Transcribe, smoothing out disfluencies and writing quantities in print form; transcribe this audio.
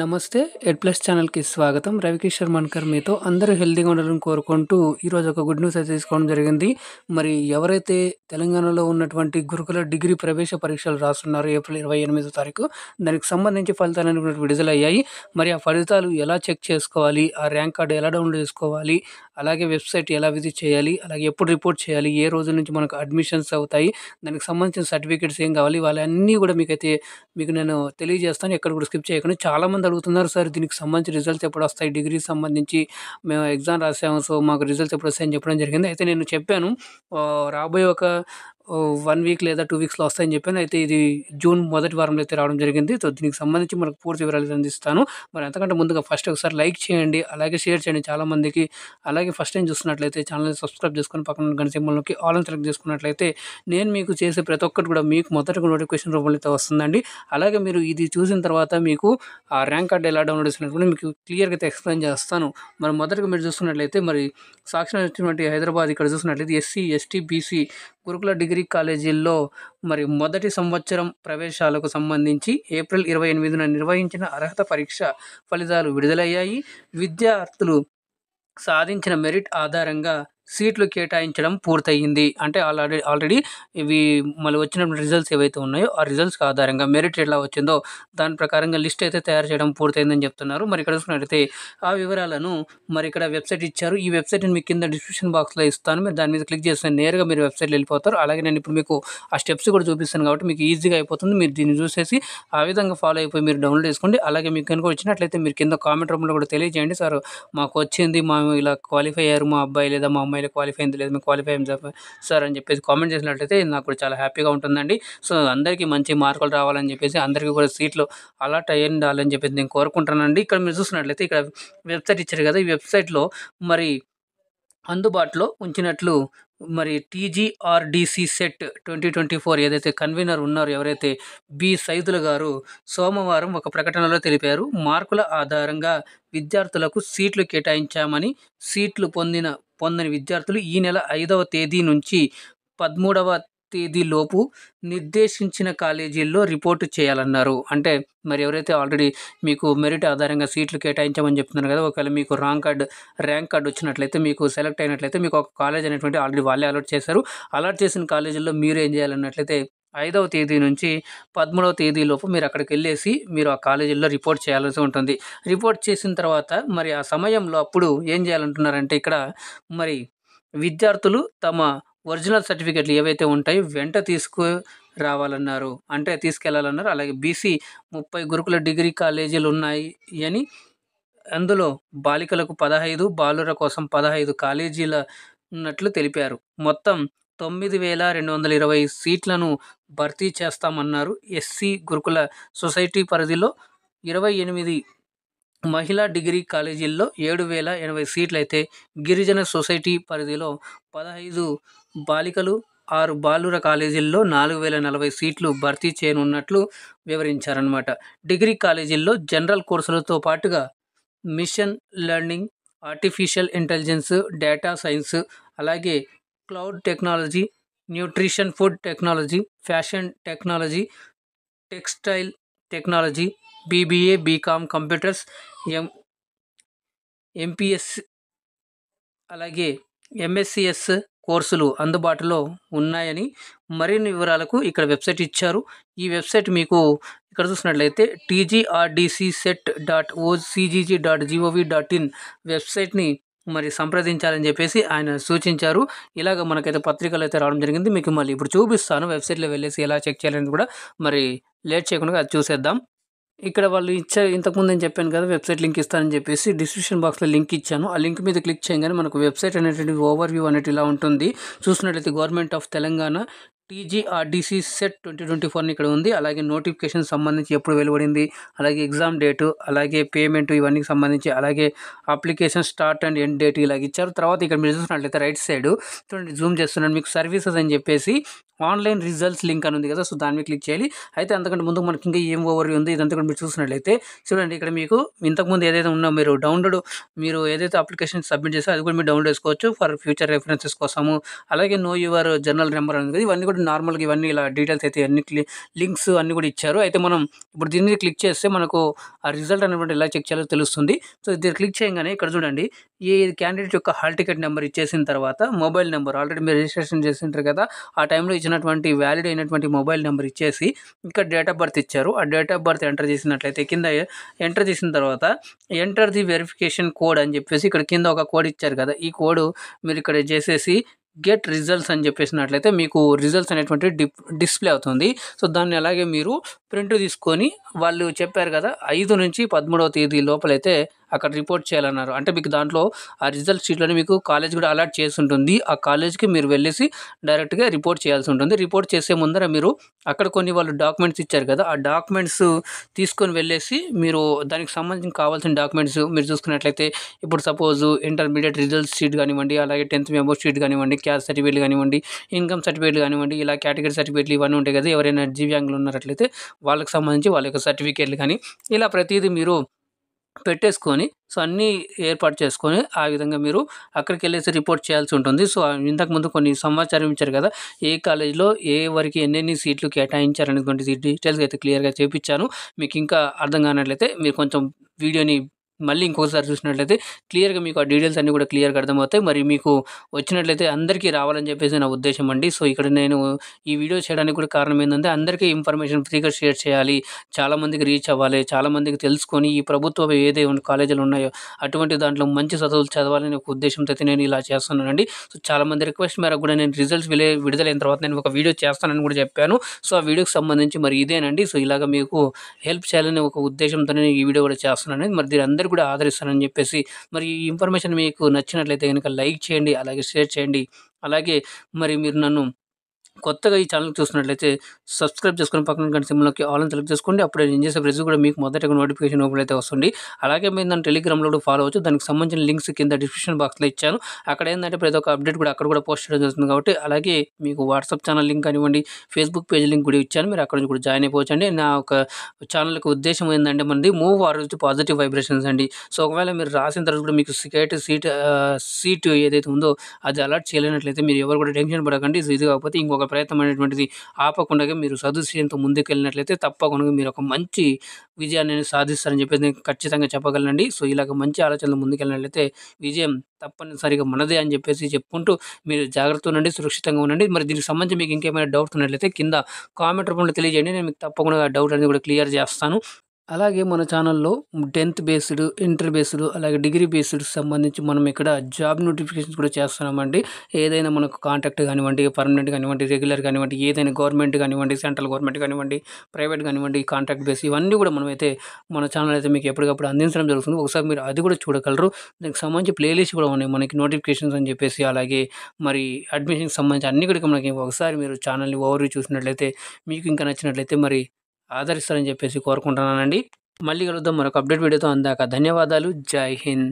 నమస్తే. ఎడ్ ప్లస్ ఛానల్‌కి స్వాగతం. రవికిషోర్ మన్కర్ మీతో. అందరూ హెల్తీగా ఉండాలని కోరుకుంటూ ఈరోజు ఒక గుడ్ న్యూస్ అయితే తీసుకోవడం జరిగింది. మరి ఎవరైతే తెలంగాణలో ఉన్నటువంటి గురుకుల డిగ్రీ ప్రవేశ పరీక్షలు రాస్తున్నారో ఏప్రిల్ 28వ తారీఖు దానికి సంబంధించి ఫలితాలు అనేటువంటివి విడుదలయ్యాయి. మరి ఆ ఫలితాలు ఎలా చెక్ చేసుకోవాలి? ఆ ర్యాంక్ కార్డ్ ఎలా డౌన్‌లోడ్ చేసుకోవాలి? అలాగే వెబ్‌సైట్ ఎలా విజిట్ చేయాలి? అలాగే ఎప్పుడు రిపోర్ట్ చేయాలి? ఏ రోజు నుంచి మనకు అడ్మిషన్స్ అవుతాయి? దానికి సంబంధించిన సర్టిఫికేట్స్ ఏం కావాలి? ఇవన్నీ కూడా మీకు నేను తెలియజేస్తాను. ఎక్కడ కూడా స్కిప్ చేయకండి. చాలామంది అడుగుతున్నారు, సార్ దీనికి సంబంధించి రిజల్ట్స్ ఎప్పుడొస్తాయి? డిగ్రీకి సంబంధించి మేము ఎగ్జామ్ రాసాము. సో, మాకు రిజల్ట్స్ ఎప్పుడొస్తాయని చెప్పడం జరిగింది. అయితే నేను చెప్పాను రాబోయే ఒక 1 వీక్ లేదా 2 వీక్స్‌లో వస్తాయని చెప్పాను. అయితే ఇది జూన్ మొదటి వారంలో అయితే రావడం జరిగింది. సో, దీనికి సంబంధించి మనకు పూర్తి వివరాలు అందిస్తాను. మరి అంతకంటే ముందుగా ఫస్ట్ ఒకసారి లైక్ చేయండి. అలాగే షేర్ చేయండి చాలామందికి. అలాగే ఫస్ట్ టైం చూస్తున్నట్లయితే ఛానల్‌ని సబ్స్క్రైబ్ చేసుకొని పక్కన ఉన్న గంట సింబల్ నొక్కి ఆల్ అని సెలెక్ట్ చేసుకున్నట్లయితే నేను మీకు చేసే ప్రతి ఒక్కటి కూడా మీకు మొదటగా నోటిఫికేషన్ రూపంలో అయితే వస్తుందండి. అలాగే మీరు ఇది చూసిన తర్వాత మీకు ఆ ర్యాంక్ కార్డ్ ఎలా డౌన్లోడ్ చేసినట్టు కూడా మీకు క్లియర్‌గా అయితే ఎక్స్‌ప్లెయిన్ చేస్తాను. మరి మొదటగా మీరు చూస్తున్నట్లయితే మరి సాక్షి వచ్చినటువంటి హైదరాబాద్ ఇక్కడ చూసినట్లయితే ఎస్సీ, ఎస్టీ, బీసీ గురుకుల డిగ్రీ కాలేజీల్లో మరి మొదటి సంవత్సరం ప్రవేశాలకు సంబంధించి ఏప్రిల్ 28న నిర్వహించిన అర్హత పరీక్ష ఫలితాలు విడుదలయ్యాయి. విద్యార్థులు సాధించిన మెరిట్ ఆధారంగా సీట్లు కేటాయించడం పూర్తయింది. అంటే ఆల్రెడీ ఇవి మళ్ళీ వచ్చినటువంటి రిజల్ట్స్ ఏవైతే ఉన్నాయో ఆ రిజల్ట్స్ ఆధారంగా మెరిట్ ఎలా వచ్చిందో దాని ప్రకారంగా లిస్ట్ అయితే తయారు చేయడం పూర్తయిందని చెప్తున్నారు. మరి ఇక్కడ చూసుకున్నట్లయితే ఆ వివరాలను మరి ఇక్కడ వెబ్సైట్ ఇచ్చారు. ఈ వెబ్సైట్ని మీకు కింద డిస్క్రిప్షన్ బాక్స్లో ఇస్తాను. మీరు దాని మీద క్లిక్ చేస్తే నేరుగా మీరు వెబ్సైట్లో వెళ్ళిపోతారు. అలాగే నేను ఇప్పుడు మీకు ఆ స్టెప్స్ కూడా చూపిస్తాను కాబట్టి మీకు ఈజీగా అయిపోతుంది. మీరు దీన్ని చూసేసి ఆ విధంగా ఫాలో అయిపోయి మీరు డౌన్లోడ్ చేసుకోండి. అలాగే మీకు కనుక వచ్చినట్లయితే మీరు కింద కామెంట్ రూపంలో కూడా తెలియజేయండి, సార్ మాకు వచ్చింది, మేము ఇలా క్వాలిఫై అయ్యారు, మా అబ్బాయి లేదా మా అమ్మాయిలో క్వాలిఫై అయింది, లేదా మేము క్వాలిఫై అయ్యాం సార్ అని చెప్పేసి కామెంట్ చేసినట్లయితే నాకు కూడా చాలా హ్యాపీగా ఉంటుందండి. సో, అందరికీ మంచి మార్కులు రావాలని చెప్పేసి అందరికీ కూడా సీట్లు అలాట్ అయ్యి ఉండాలని చెప్పేసి నేను కోరుకుంటానండి. ఇక్కడ మీరు చూసినట్లయితే ఇక్కడ వెబ్సైట్ ఇచ్చారు కదా, ఈ వెబ్సైట్లో మరి అందుబాటులో ఉంచినట్లు మరి టీజీఆర్డీసీ సెట్ 2024 ఏదైతే కన్వీనర్ ఉన్నారో ఎవరైతే బి సైదుల గారు సోమవారం ఒక ప్రకటనలో తెలిపారు. మార్కుల ఆధారంగా విద్యార్థులకు సీట్లు కేటాయించామని, సీట్లు పొందని విద్యార్థులు ఈ నెల 5వ తేదీ నుంచి 13వ తేదీలోపు నిర్దేశించిన కాలేజీల్లో రిపోర్టు చేయాలన్నారు. అంటే మరి ఎవరైతే ఆల్రెడీ మీకు మెరిట్ ఆధారంగా సీట్లు కేటాయించామని చెప్తున్నారు కదా, ఒకవేళ మీకు ర్యాంక్ కార్డ్ వచ్చినట్లయితే, మీకు సెలెక్ట్ అయినట్లయితే మీకు ఒక కాలేజ్ అనేటువంటి ఆల్రెడీ వాళ్ళే అలాట్ చేశారు. అలాట్ చేసిన కాలేజీల్లో మీరు ఏం చేయాలన్నట్లయితే 5వ తేదీ నుంచి 13వ తేదీలోపు మీరు అక్కడికి వెళ్ళేసి మీరు ఆ కాలేజీల్లో రిపోర్ట్ చేయాల్సి ఉంటుంది. రిపోర్ట్ చేసిన తర్వాత మరి ఆ సమయంలో అప్పుడు ఏం చేయాలంటున్నారంటే ఇక్కడ మరి విద్యార్థులు తమ ఒరిజినల్ సర్టిఫికెట్లు ఏవైతే ఉంటాయో వెంట రావాలన్నారు. అంటే తీసుకెళ్లాలన్నారు. అలాగే బీసీ 30 గురుకుల డిగ్రీ కాలేజీలు ఉన్నాయి అని, అందులో బాలికలకు 15, బాలుర కోసం 15 కాలేజీల ఉన్నట్లు తెలిపారు. మొత్తం 9,220 సీట్లను భర్తీ చేస్తామన్నారు. ఎస్సీ గురుకుల సొసైటీ పరిధిలో 28 మహిళా డిగ్రీ కాలేజీల్లో 7,080 సీట్లయితే, గిరిజన సొసైటీ పరిధిలో 15 బాలికలు, 6 బాలుర కాలేజీల్లో 4,040 సీట్లు భర్తీ చేయనున్నట్లు వివరించారనమాట. డిగ్రీ కాలేజీల్లో జనరల్ కోర్సులతో పాటుగా machine learning, artificial intelligence, data science, అలాగే cloud technology, nutrition food technology, fashion technology, textile technology, BBA, BCom computers, MPS అలాగే ఎంఎస్సిఎస్ కోర్సులు అందుబాటులో ఉన్నాయని మరిన్ని వివరాలకు ఇక్కడ వెబ్సైట్ ఇచ్చారు. ఈ వెబ్సైట్ మీకు ఇక్కడ చూసినట్లయితే tgrdcset.ocgg.gov.in వెబ్సైట్ని మరి సంప్రదించాలని చెప్పేసి ఆయన సూచించారు. ఇలాగ మనకైతే పత్రికలు అయితే రావడం జరిగింది. మీకు మళ్ళీ ఇప్పుడు చూపిస్తాను వెబ్సైట్లో వెళ్ళేసి ఎలా చెక్ చేయాలని కూడా. మరి లేట్ చేయకుండా అది చూసేద్దాం. ఇక్కడ వాళ్ళు ఇంతకుముందు నేను చెప్పాను కదా, వెబ్సైట్ లింక్ ఇస్తానని చెప్పేసి డిస్క్రిప్షన్ బాక్స్లో లింక్ ఇచ్చాను. ఆ లింక్ మీద క్లిక్ చేయగానే మనకు వెబ్సైట్ అనేటువంటి ఓవర్వ్యూ అనేది ఇలా ఉంటుంది. చూసినట్లయితే గవర్నమెంట్ ఆఫ్ తెలంగాణ టీజీఆర్డీసీ సెట్ 2024 ఇక్కడ ఉంది. అలాగే నోటిఫికేషన్ సంబంధించి ఎప్పుడు వెలువడింది, అలాగే ఎగ్జామ్ డేటు, అలాగే పేమెంట్, ఇవన్నీ సంబంధించి, అలాగే application start and end date ఇలాగ ఇచ్చారు. తర్వాత ఇక్కడ మీరు చూసినట్లయితే రైట్ సైడ్ చూడండి, జూమ్ చేస్తున్నాను, మీకు సర్వీసెస్ అని చెప్పేసి ఆన్లైన్ రిజల్ట్స్ లింక్ అని ఉంది కదా, సో దాని మీద క్లిక్ చేయాలి. అయితే అంతకంటే ముందు మనకి ఇంకా ఏం ఓవర్వ్యూ ఉంది ఇదంతా కూడా మీరు చూసినట్లయితే చూడండి, ఇక్కడ మీకు ఇంతకుముందు ఏదైతే ఉన్నా మీరు ఏదైతే అప్లికేషన్ సబ్మిట్ చేస్తే అది కూడా మీరు డౌన్లోడ్ చేసుకోవచ్చు ఫర్ ఫ్యూచర్ రెఫరెన్సెస్ కోసము. అలాగే నో యువర్ జర్నల్ నెంబర్ అనేది ఇవన్నీ కూడా నార్మల్‌గా ఇవన్నీ ఇలా డీటెయిల్స్ అయితే అన్ని లింక్స్ అన్నీ కూడా ఇచ్చారు. అయితే మనం ఇప్పుడు దీని మీద క్లిక్ చేస్తే మనకు ఆ రిజల్ట్ అనేటువంటిది ఎలా చెక్ చేయాలో తెలుస్తుంది. సో, దీన్ని క్లిక్ చేయంగానే ఇక్కడ చూడండి ఈ క్యాండిడేట్ యొక్క హాల్ టికెట్ నెంబర్ ఇచ్చేసిన తర్వాత మొబైల్ నెంబర్ ఆల్రెడీ మీరు రిజిస్ట్రేషన్ చేసింటారు కదా! ఆ టైంలో ఇచ్చినటువంటి వ్యాలిడ్ అయినటువంటి మొబైల్ నెంబర్ ఇచ్చేసి ఇక్కడ డేట్ ఆఫ్ బర్త్ ఇచ్చారు. ఆ డేట్ ఆఫ్ బర్త్ ఎంటర్ చేసినట్లయితే కింద ఎంటర్ చేసిన తర్వాత ఎంటర్ ది వెరిఫికేషన్ కోడ్ అని చెప్పేసి ఇక్కడ కింద ఒక కోడ్ ఇచ్చారు కదా! ఈ కోడ్ మీరు ఇక్కడ చేసేసి గెట్ రిజల్ట్స్ అని చెప్పేసినట్లయితే మీకు రిజల్ట్స్ అనేటువంటివి డిస్‌ప్లే అవుతుంది. సో, దాన్ని అలాగే మీరు ప్రింట్ తీసుకొని వాళ్ళు చెప్పారు కదా! 5-13వ తేదీ లోపలైతే అక్కడ రిపోర్ట్ చేయాలన్నారు. అంటే మీకు దాంట్లో ఆ రిజల్ట్ షీట్‌లోనే మీకు కాలేజ్ కూడా అలాట్ చేసుంటుంది. ఆ కాలేజ్‌కి మీరు వెళ్ళేసి డైరెక్ట్‌గా రిపోర్ట్ చేయాల్సి ఉంటుంది. రిపోర్ట్ చేసే ముందర మీరు అక్కడ కొన్ని వాళ్ళు డాక్యుమెంట్స్ ఇచ్చారు కదా! ఆ డాక్యుమెంట్స్ తీసుకొని వెళ్ళేసి మీరు దానికి సంబంధించి కావాల్సిన డాక్యుమెంట్స్ మీరు చూసుకున్నట్లయితే ఇప్పుడు సపోజ్ ఇంటర్మీడియేట్ రిజల్ట్స్ షీట్ కానివ్వండి, అలాగే 10th మెమో షీట్ కానివ్వండి, క్యాస్ట్ సర్టిఫికేట్లు కానివ్వండి, ఇన్‌కమ్ సర్టిఫికేట్లు కానివ్వండి, ఇలా కేటగిరీ సర్టిఫికేట్లు ఇవన్నీ ఉంటాయి కదా! ఎవరైనా దివ్యాంగులు ఉన్నట్లయితే వాళ్ళకి సంబంధించి వాళ్ళ యొక్క సర్టిఫికేట్లు కానీ ఇలా ప్రతీదీ మీరు పెట్టేసుకొని సో, అన్నీ ఏర్పాటు చేసుకొని ఆ విధంగా మీరు అక్కడికెళ్ళేసి రిపోర్ట్ చేయాల్సి ఉంటుంది. సో, ఇంతకుముందు కొన్ని సమాచారం ఇచ్చారు కదా! ఏ కాలేజ్‌లో ఏ వరకి ఎన్నెన్ని సీట్లు కేటాయించారనేటువంటిది డీటెయిల్స్‌గా అయితే క్లియర్‌గా చేపిచ్చాను. మీకు ఇంకా అర్థం కానట్లయితే మీరు కొంచెం వీడియోని మళ్ళీ ఇంకోసారి చూసినట్లయితే క్లియర్‌గా మీకు ఆ డీటెయిల్స్ అన్నీ కూడా క్లియర్‌గా అర్థమవుతాయి. మరి మీకు వచ్చినట్లయితే అందరికీ రావాలని చెప్పేసి నా ఉద్దేశ్యం అండి. సో, ఇక్కడ నేను ఈ వీడియో చేయడానికి కూడా కారణం ఏందంటే అందరికీ ఇన్ఫర్మేషన్ ఫ్రీగా షేర్ చేయాలి. చాలామందికి రీచ్ అవ్వాలి. చాలామందికి తెలుసుకొని ఈ ప్రభుత్వ కాలేజీలు ఉన్నాయో అటువంటి దాంట్లో మంచి చదువులు చదవాలనే ఒక ఉద్దేశంతో అయితే నేను ఇలా చేస్తున్నానండి. సో, చాలామంది రిక్వెస్ట్ మేరకు కూడా నేను రిజల్ట్స్ విడుదలైన తర్వాత నేను ఒక వీడియో చేస్తానని కూడా చెప్పాను. సో, ఆ వీడియోకి సంబంధించి మరి ఇదేనండి. సో, ఇలాగ మీకు హెల్ప్ చేయాలనే ఒక ఉద్దేశంతోనే ఈ వీడియో కూడా చేస్తున్నాను. మరి దీని అందరూ కూడా ఆదరిస్తారని చెప్పేసి మరి ఈ ఇన్ఫర్మేషన్ మీకు నచ్చినట్లయితే గనుక లైక్ చేయండి. అలాగే షేర్ చేయండి. అలాగే మరి మీరు నన్ను కొత్తగా ఈ ఛానెల్ చూస్తున్నట్లయితే సబ్స్క్రైబ్ చేసుకొని పక్కన గంట సింబల్‌కి ఆల్ అని సెలెక్ట్ చేసుకోండి. అప్పుడే నేను చేసే ప్రతి కూడా మీకు మొదటగా నోటిఫికేషన్ రూపంలో వస్తుంది. అలాగే మీరు నన్ను టెలిగ్రామ్‌లో కూడా ఫాలో అవ్వచ్చు. దానికి సంబంధించిన లింక్స్ కింద డిస్క్రిప్షన్ బాక్స్‌లో ఇచ్చాను. అక్కడ ఏందంటే ప్రతి ఒక్క అప్డేట్ కూడా అక్కడ కూడా పోస్ట్ చేయడం జరుగుతుంది కాబట్టి అలాగే మీకు వాట్సాప్ ఛానల్ లింక్ కానివ్వండి, ఫేస్‌బుక్ పేజ్ లింక్ కూడా ఇచ్చాను. మీరు అక్కడ నుంచి కూడా జాయిన్ అయిపోవచ్చండి. నా ఒక ఛానల్ యొక్క ఉద్దేశ్యం ఏందంటే మనది మూవ్ ఆర్‌వెల్స్ పాజిటివ్ వైబ్రేషన్స్ అండి. సో, ఒకవేళ మీరు రాసిన తర్వాత కూడా మీకు సీట్ ఏదైతే ఉందో అది అలాట్ చేయలేనట్లయితే మీరు ఎవరు కూడా టెన్షన్ పడకండి. సో, ఇది కాకపోతే ఇంకొక ప్రయత్నం అనేటువంటిది ఆపకుండా మీరు సదుశయంతో ముందుకెళ్ళినట్లయితే తప్పకుండా మీరు ఒక మంచి విజయాన్ని సాధిస్తారని చెప్పేసి నేను ఖచ్చితంగా చెప్పగలనండి. సో, ఇలాగ మంచి ఆలోచనలు ముందుకెళ్ళినట్లయితే విజయం తప్పనిసరిగా మనదే అని చెప్పేసి చెప్పుకుంటూ మీరు జాగ్రత్తగా ఉండండి, సురక్షితంగా ఉండండి. మరి దీనికి సంబంధించి మీకు ఇంకేమైనా డౌట్స్ ఉన్నట్లయితే కింద కామెంట్ రూపంలో తెలియజేయండి. నేను మీకు తప్పకుండా ఆ డౌట్ అనేది కూడా క్లియర్ చేస్తాను. అలాగే మన ఛానల్‌లో 10th బేస్డ్, ఇంటర్ బేస్డ్ అలాగే డిగ్రీ బేస్డ్ సంబంధించి మనం ఇక్కడ జాబ్ నోటిఫికేషన్స్ కూడా చేస్తున్నామండి. ఏదైనా మనకు కాంట్రాక్ట్ కానివ్వండి, పర్మనెంట్ కానివ్వండి, రెగ్యులర్ కానివ్వండి, ఏదైనా గవర్నమెంట్ కానివ్వండి, సెంట్రల్ గవర్నమెంట్ కానివ్వండి, ప్రైవేట్ కానివ్వండి, కాంట్రాక్ట్ బేస్ ఇవన్నీ కూడా మనమైతే మన ఛానల్ అయితే మీకు ఎప్పటికప్పుడు అందించడం జరుగుతుంది. ఒకసారి మీరు అది కూడా చూడగలరు. దానికి సంబంధించి ప్లేలిస్ట్ కూడా ఉన్నాయి. మనకి నోటిఫికేషన్స్ అని చెప్పేసి అలాగే మరి అడ్మిషన్‌కి సంబంధించి అన్నీ కూడా మనకి ఒకసారి మీరు ఛానల్‌ని ఓవర్‌వ్యూ చూసినట్లయితే మీకు ఇంకా నచ్చినట్లయితే మరి ఆదరిస్తారని చెప్పేసి కోరుకుంటున్నానండి. మళ్ళీ కలుద్దాం మరొక అప్డేట్ వీడియోతో. అందాక ధన్యవాదాలు. జై హింద్.